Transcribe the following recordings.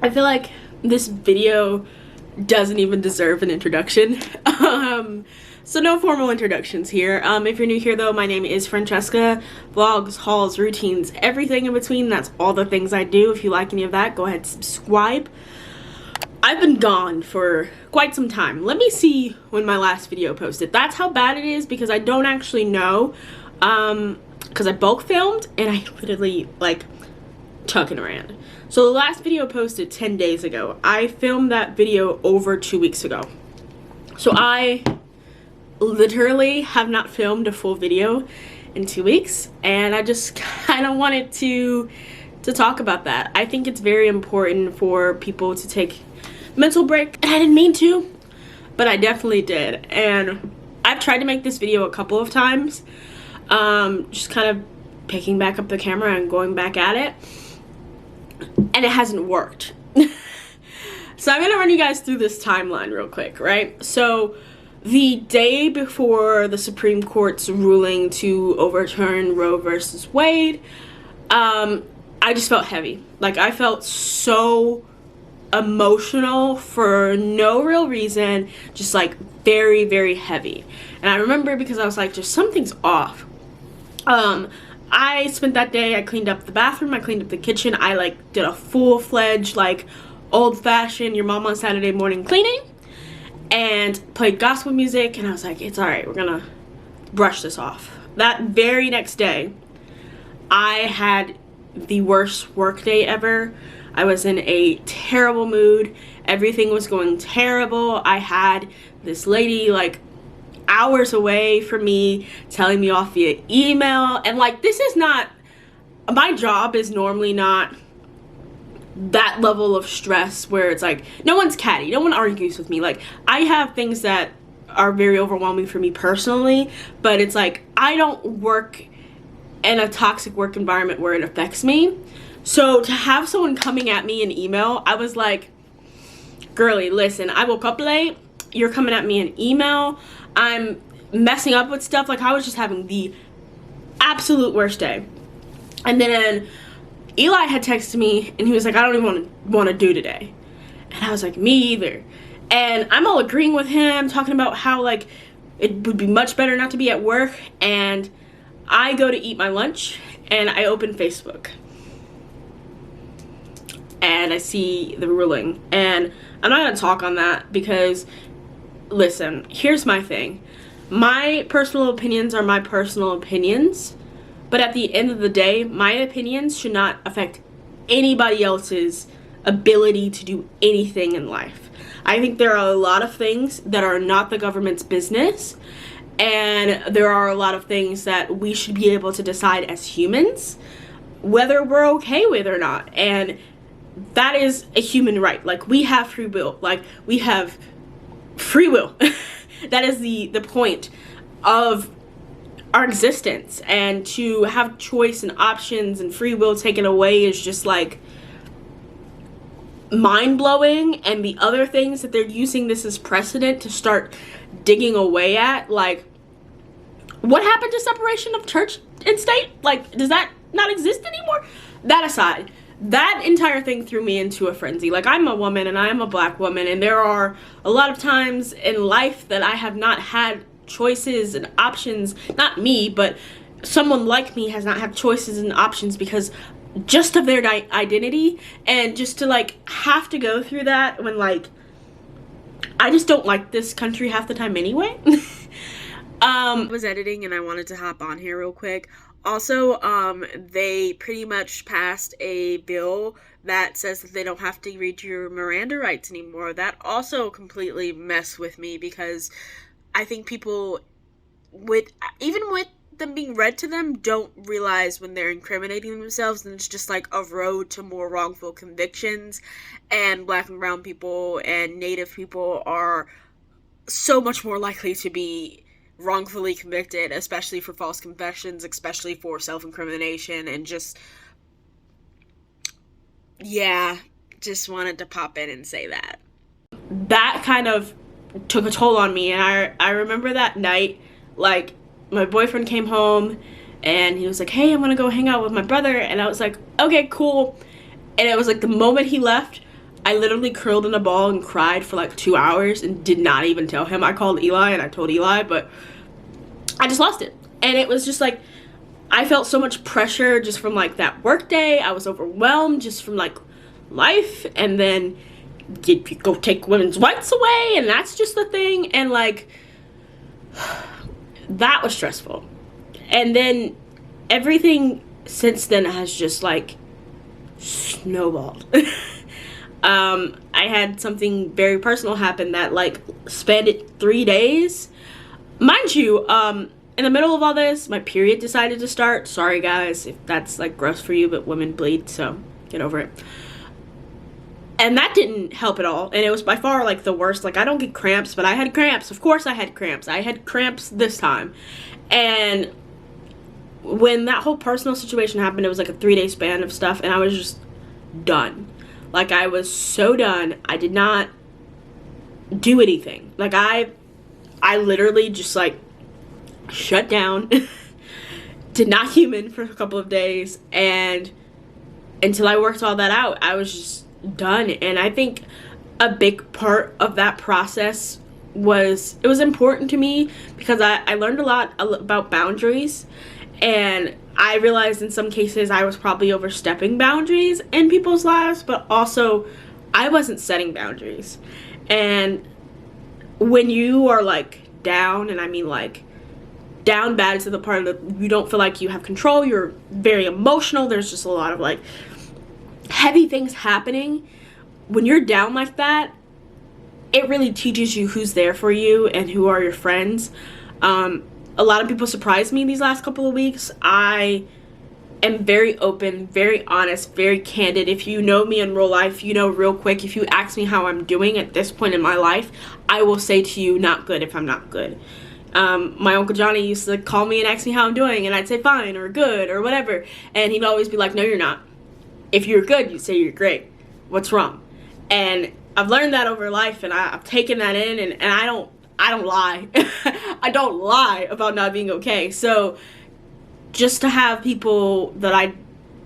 I feel like this video doesn't even deserve an introduction. So no formal introductions here. If you're new here though, my name is Francesca. Vlogs, hauls, routines, everything in between. That's all the things I do. If you like any of that, go ahead and subscribe. I've been gone for quite some time. Let me see when my last video posted. That's how bad it is, because I don't actually know. Because I bulk filmed and I literally like tucking around. So the last video posted 10 days ago. I filmed that video over 2 weeks ago. So I literally have not filmed a full video in 2 weeks, and I just kind of wanted to talk about that. I think it's very important for people to take mental break, and I didn't mean to, but I definitely did. And I've tried to make this video a couple of times, just kind of picking back up the camera and going back at it, and it hasn't worked. So I'm gonna run you guys through this timeline real quick, right? So the day before the Supreme Court's ruling to overturn Roe versus Wade, I just felt heavy. Like, I felt so emotional for no real reason, just like very, very heavy. And I remember because I was like, just something's off. I spent that day, I cleaned up the bathroom, I cleaned up the kitchen, I like did a full-fledged like old-fashioned your mom on Saturday morning cleaning, and played gospel music, and I was like, it's alright, we're gonna brush this off. That very next day, I had the worst work day ever. I was in a terrible mood. Everything was going terrible. I had this lady like hours away from me telling me off via email, and like, this is not, my job is normally not that level of stress where it's like, no one's catty, no one argues with me. Like, I have things that are very overwhelming for me personally, but it's like, I don't work in a toxic work environment where it affects me. So to have someone coming at me in email, I was like, girly, listen, I woke up late, you're coming at me in email, I'm messing up with stuff. Like, I was just having the absolute worst day. And then Eli had texted me and he was like, I don't even want to do today. And I was like, me either. And I'm all agreeing with him, talking about how like it would be much better not to be at work. And I go to eat my lunch and I open Facebook and I see the ruling. And I'm not gonna talk on that because, listen, here's my thing. My personal opinions are my personal opinions, but at the end of the day, my opinions should not affect anybody else's ability to do anything in life. I think there are a lot of things that are not the government's business, and there are a lot of things that we should be able to decide as humans whether we're okay with or not. And that is a human right. Like, we have free will. Like, we have free will. That is the point of our existence. And to have choice and options and free will taken away is just like mind-blowing. And the other things that they're using this as precedent to start digging away at, like, what happened to separation of church and state? Like, does that not exist anymore? That aside, that entire thing threw me into a frenzy. Like, I'm a woman and I am a black woman, and there are a lot of times in life that I have not had choices and options. Not me, but someone like me has not had choices and options because just of their identity. And just to like have to go through that when like, I just don't like this country half the time anyway. I was editing and I wanted to hop on here real quick. Also, they pretty much passed a bill that says that they don't have to read your Miranda rights anymore. That also completely messed with me, because I think people, even with them being read to them, don't realize when they're incriminating themselves, and it's just like a road to more wrongful convictions. And black and brown people and native people are so much more likely to be wrongfully convicted, especially for false confessions, especially for self-incrimination. And just, yeah, just wanted to pop in and say that. That kind of took a toll on me. And I remember that night, like, my boyfriend came home and he was like, hey, I'm gonna go hang out with my brother. And I was like, okay, cool. And it was like the moment he left, I literally curled in a ball and cried for like 2 hours and did not even tell him. I called Eli and I told Eli, but I just lost it. And it was just like, I felt so much pressure just from like that work day. I was overwhelmed just from like life, and then go take women's rights away, and that's just the thing. And like, that was stressful. And then everything since then has just like snowballed. I had something very personal happen that like spanned it 3 days. Mind you, in the middle of all this, my period decided to start. Sorry guys if that's like gross for you, but women bleed, so get over it. And that didn't help at all. And it was by far like the worst. Like, I don't get cramps, but I had cramps. Of course I had cramps. I had cramps this time. And when that whole personal situation happened, it was like a 3-day span of stuff, and I was just done. Like, I was so done. I did not do anything. Like, I literally just like shut down. Did not human for a couple of days, and until I worked all that out, I was just done. And I think a big part of that process was, it was important to me because I learned a lot about boundaries, and I realized in some cases I was probably overstepping boundaries in people's lives, but also I wasn't setting boundaries. And when you are like down, and I mean like down bad to the part that you don't feel like you have control, you're very emotional, there's just a lot of like heavy things happening. When you're down like that, it really teaches you who's there for you and who are your friends. A lot of people surprised me these last couple of weeks. I am very open, very honest, very candid. If you know me in real life, you know real quick, if you ask me how I'm doing at this point in my life, I will say to you, not good if I'm not good. My Uncle Johnny used to call me and ask me how I'm doing, and I'd say fine or good or whatever, and he'd always be like, no, you're not. If you're good, you say you're great. What's wrong? And I've learned that over life, and I've taken that in, and I don't lie. I don't lie about not being okay. So just to have people that I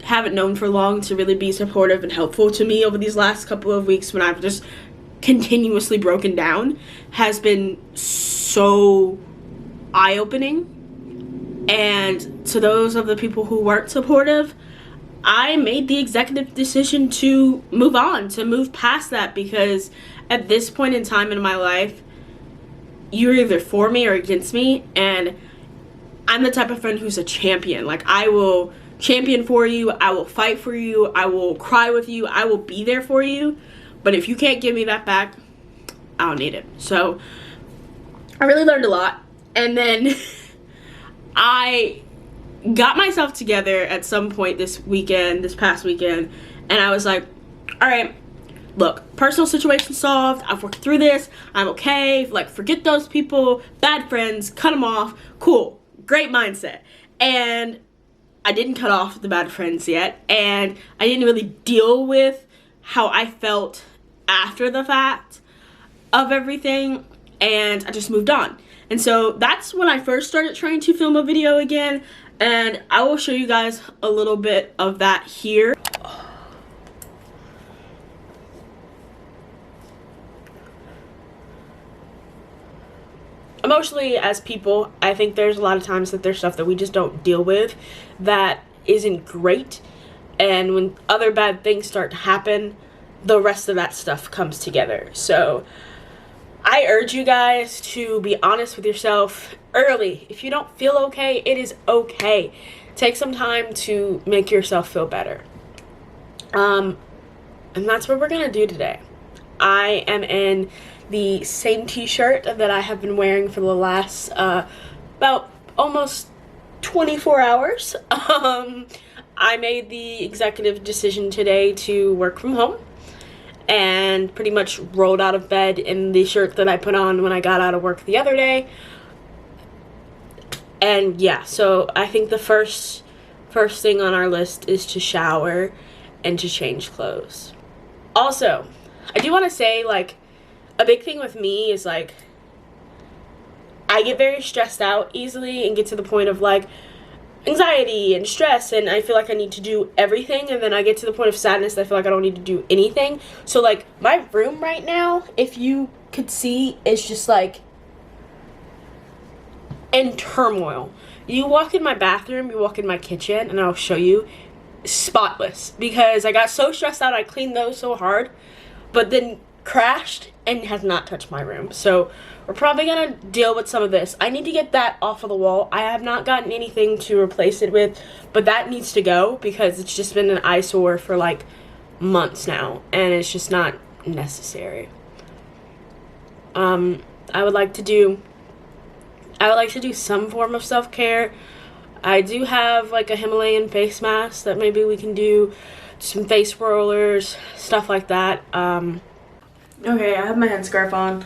haven't known for long to really be supportive and helpful to me over these last couple of weeks when I've just continuously broken down has been so eye-opening. And to those of the people who weren't supportive, I made the executive decision to move on, to move past that, because at this point in time in my life, you're either for me or against me, and I'm the type of friend who's a champion. Like, I will champion for you, I will fight for you, I will cry with you, I will be there for you, but if you can't give me that back, I don't need it. So I really learned a lot, and then I got myself together at some point this past weekend, and I was like, all right, look, personal situation solved, I've worked through this, I'm okay, like, forget those people, bad friends, cut them off, cool, great mindset. And I didn't cut off the bad friends yet, and I didn't really deal with how I felt after the fact of everything, and I just moved on. And so that's when I first started trying to film a video again, and I will show you guys a little bit of that here. Emotionally, as people, I think there's a lot of times that there's stuff that we just don't deal with that isn't great, and when other bad things start to happen, the rest of that stuff comes together. So I urge you guys to be honest with yourself early. If you don't feel okay, it is okay. Take some time to make yourself feel better. And that's what we're gonna do today. I am in the same t-shirt that I have been wearing for the last about almost 24 hours. I made the executive decision today to work from home, and pretty much rolled out of bed in the shirt that I put on when I got out of work the other day. And yeah, so I think the first thing on our list is to shower and to change clothes. Also, I do want to say, like, a big thing with me is, like, I get very stressed out easily and get to the point of, like, anxiety and stress, and I feel like I need to do everything, and then I get to the point of sadness that I feel like I don't need to do anything. So like my room right now, if you could see, is just like in turmoil. You walk in my bathroom, you walk in my kitchen, and I'll show you, spotless, because I got so stressed out. I cleaned those so hard, but then crashed and has not touched my room. So we're probably gonna deal with some of this. I need to get that off of the wall. I have not gotten anything to replace it with, but that needs to go because it's just been an eyesore for like months now, and it's just not necessary. I would like to do some form of self-care. I do have like a Himalayan face mask that maybe we can do, some face rollers, stuff like that. Okay, I have my headscarf on.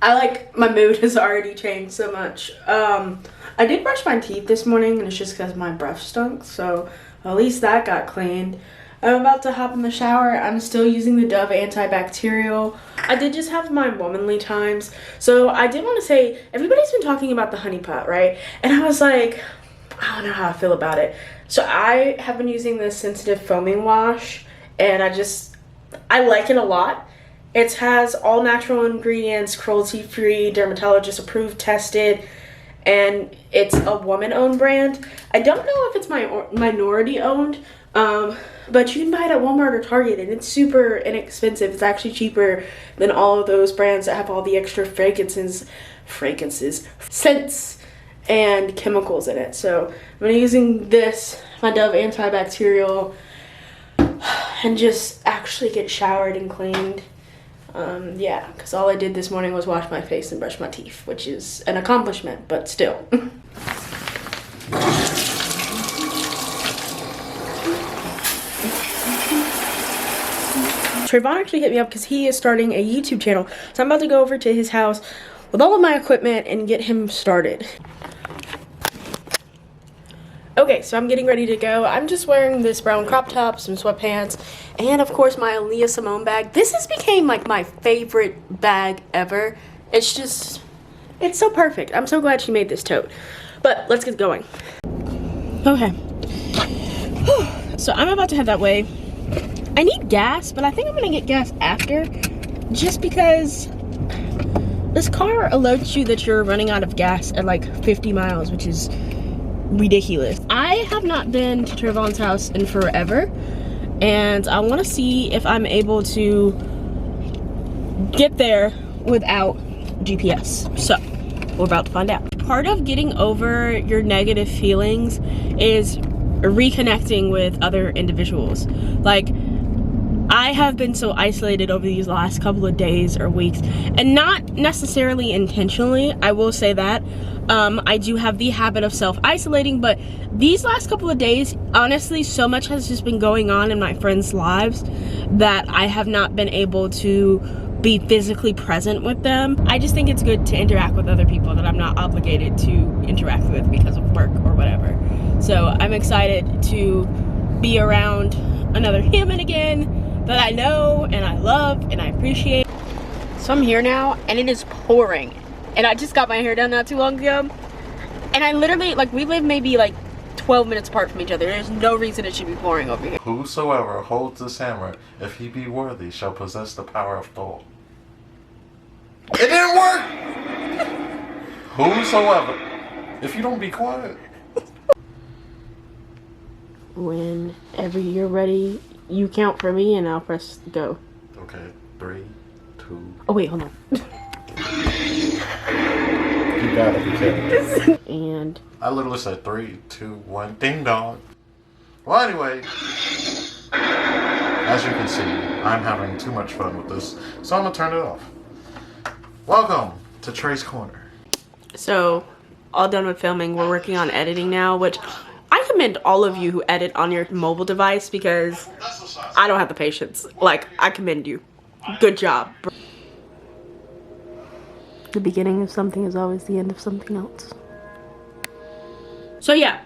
My mood has already changed so much. I did brush my teeth this morning, and it's just because my breath stunk, so at least that got cleaned. I'm about to hop in the shower. I'm still using the Dove antibacterial. I did just have my womanly times. So I did want to say, everybody's been talking about the honey pot, right? And I was like, I don't know how I feel about it. So I have been using this sensitive foaming wash, and I like it a lot. It has all natural ingredients, cruelty-free, dermatologist approved, tested, and it's a woman-owned brand. I don't know if it's minority-owned, but you can buy it at Walmart or Target, and it's super inexpensive. It's actually cheaper than all of those brands that have all the extra fragrances, scents, and chemicals in it. So I'm gonna be using this, my Dove antibacterial, and just actually get showered and cleaned. Yeah, because all I did this morning was wash my face and brush my teeth, which is an accomplishment, but still. Trayvon actually hit me up because he is starting a YouTube channel, so I'm about to go over to his house with all of my equipment and get him started. Okay, so I'm getting ready to go. I'm just wearing this brown crop top, some sweatpants, and of course my Aaliyah Simone bag. This has become like my favorite bag ever. It's so perfect. I'm so glad she made this tote. But let's get going. Okay. So I'm about to head that way. I need gas, but I think I'm gonna get gas after, just because this car alerts you that you're running out of gas at like 50 miles, which is ridiculous. I have not been to Trayvon's house in forever, and I want to see if I'm able to get there without GPS. So we're about to find out. Part of getting over your negative feelings is reconnecting with other individuals. Like, I have been so isolated over these last couple of days or weeks, and not necessarily intentionally, I will say that. I do have the habit of self-isolating, but these last couple of days, honestly, so much has just been going on in my friends' lives that I have not been able to be physically present with them. I just think it's good to interact with other people that I'm not obligated to interact with because of work or whatever. So I'm excited to be around another human again that I know and I love and I appreciate. So I'm here now, and it is pouring, and I just got my hair done not too long ago, and I literally, like, we live maybe like 12 minutes apart from each other. There's no reason it should be pouring over here. Whosoever holds this hammer, if he be worthy, shall possess the power of Thor. It didn't work! Whosoever. If you don't be quiet. Whenever you're ready, you count for me and I'll press go. Okay, 3, 2. Oh wait, hold on. You gotta be kidding me. And I literally said 3, 2, 1, ding dong. Well, anyway, as you can see, I'm having too much fun with this, so I'm gonna turn it off. Welcome to Trey's Corner. So, all done with filming. We're working on editing now, which I commend all of you who edit on your mobile device, because I don't have the patience. Like, I commend you. Good job. The beginning of something is always the end of something else. So yeah,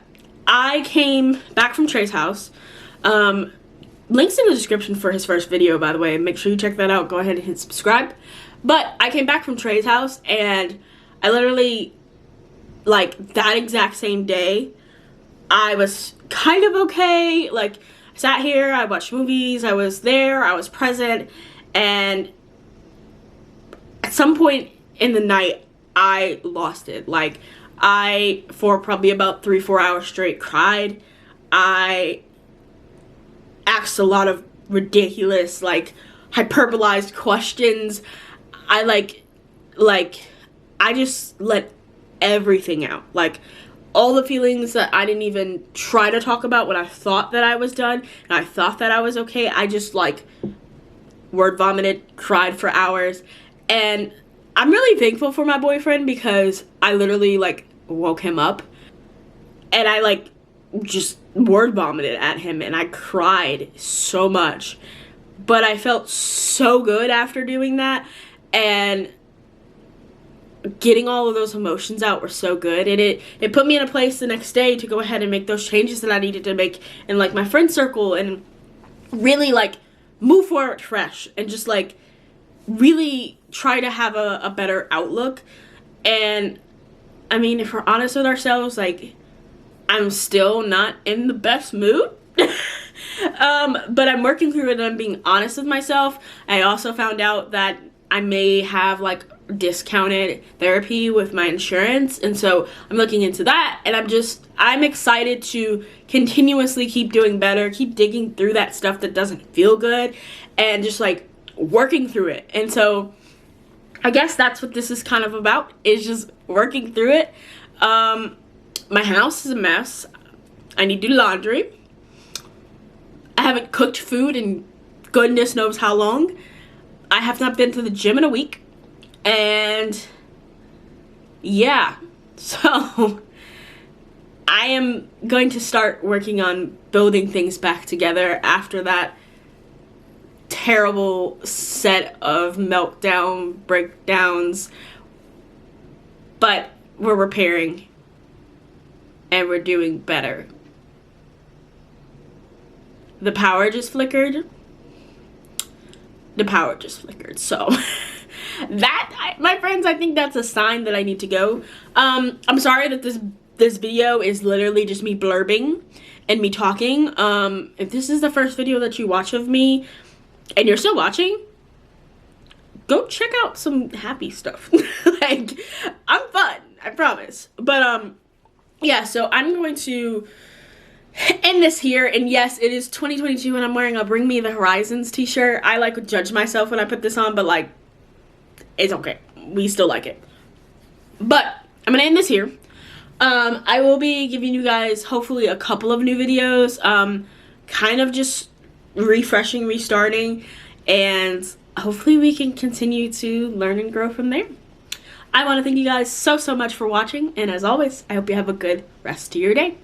I came back from Trey's house. Links in the description for his first video, by the way. Make sure you check that out. Go ahead and hit subscribe. But I came back from Trey's house, and I literally, like, that exact same day, I was kind of okay. Like, I sat here, I watched movies, I was there, I was present, and at some point in the night, I lost it. Like, I, for probably about 3-4 hours straight, cried. I asked a lot of ridiculous, like, hyperbolized questions. I I just let everything out. Like, all the feelings that I didn't even try to talk about when I thought that I was done and I thought that I was okay, I just, like, word vomited, cried for hours. And I'm really thankful for my boyfriend because I literally, like, woke him up and I, like, just word vomited at him and I cried so much. But I felt so good after doing that, and getting all of those emotions out were so good, and it put me in a place the next day to go ahead and make those changes that I needed to make in, like, my friend circle, and really, like, move forward fresh and just, like, really try to have a better outlook. And I mean, if we're honest with ourselves, like, I'm still not in the best mood. But I'm working through it and I'm being honest with myself. I also found out that I may have, like, discounted therapy with my insurance, and so I'm looking into that, and I'm excited to continuously keep doing better, keep digging through that stuff that doesn't feel good, and just, like, working through it. And so I guess that's what this is kind of about, is just working through it. My house is a mess. I need to do laundry. I haven't cooked food in goodness knows how long. I have not been to the gym in a week. And yeah, so I am going to start working on building things back together after that terrible set of meltdown breakdowns. But we're repairing and we're doing better. The power just flickered. So that, my friends, I think that's a sign that I need to go. I'm sorry that this video is literally just me blurbing and me talking. If this is the first video that you watch of me and you're still watching, go check out some happy stuff. Like, I'm fun, I promise. But yeah, so I'm going to end this here. And yes, it is 2022 and I'm wearing a Bring Me the Horizons t-shirt. I, like, judge myself when I put this on, but, like, it's okay. We still like it. But I'm gonna end this here. I will be giving you guys hopefully a couple of new videos, kind of just refreshing, restarting, and hopefully we can continue to learn and grow from there. I want to thank you guys so much for watching, and as always, I hope you have a good rest of your day.